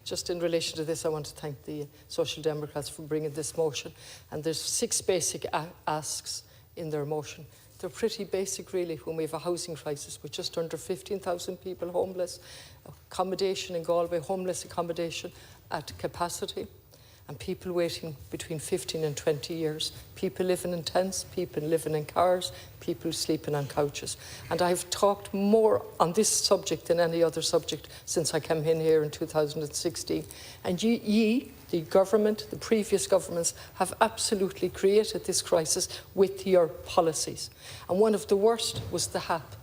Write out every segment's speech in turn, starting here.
just in relation to this, I want to thank the Social Democrats for bringing this motion. And there's 6 basic asks in their motion. They're pretty basic, really, when we have a housing crisis with just under 15,000 people homeless, accommodation in Galway, homeless accommodation at capacity, and people waiting between 15 and 20 years, people living in tents, people living in cars, people sleeping on couches. And I've talked more on this subject than any other subject since I came in here in 2016. And the government, the previous governments, have absolutely created this crisis with your policies. And one of the worst was the HAP,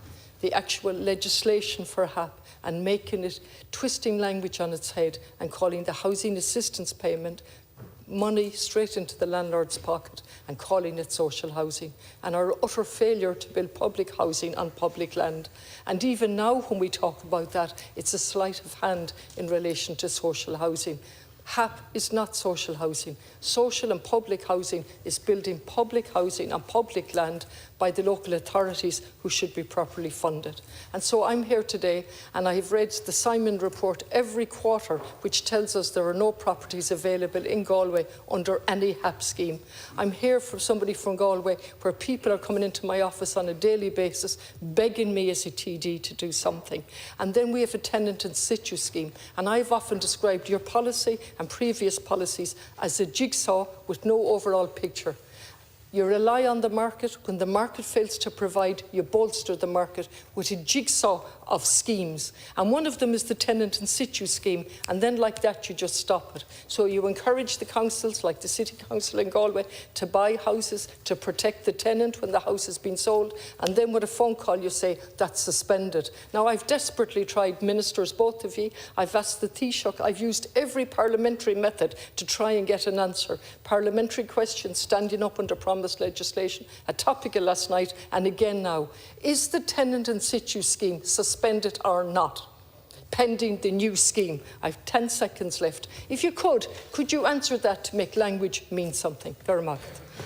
the actual legislation for HAP, and making it, twisting language on its head and calling the housing assistance payment money straight into the landlord's pocket and calling it social housing, and our utter failure to build public housing on public land. And even now when we talk about that, it's a sleight of hand in relation to social housing. HAP is not social housing. Social and public housing is building public housing on public land by the local authorities who should be properly funded. And so I'm here today, and I have read the Simon report every quarter, which tells us there are no properties available in Galway under any HAP scheme. I'm here for somebody from Galway where people are coming into my office on a daily basis begging me as a TD to do something. And then we have a tenant in situ scheme, and I've often described your policy and previous policies as a jigsaw with no overall picture. You rely on the market. When the market fails to provide, you bolster the market with a jigsaw of schemes. And one of them is the tenant in situ scheme, and then like that you just stop it. So you encourage the councils, like the City Council in Galway, to buy houses to protect the tenant when the house has been sold, and then with a phone call you say that's suspended. Now I've desperately tried, ministers, both of you, I've asked the Thithíochta, I've used every parliamentary method to try and get an answer. Parliamentary questions, standing up under promise legislation, a topical last night and again now. Is the tenant in situ scheme suspended or not, pending the new scheme? I've 10 seconds left. If you could you answer that to make language mean something? Very much.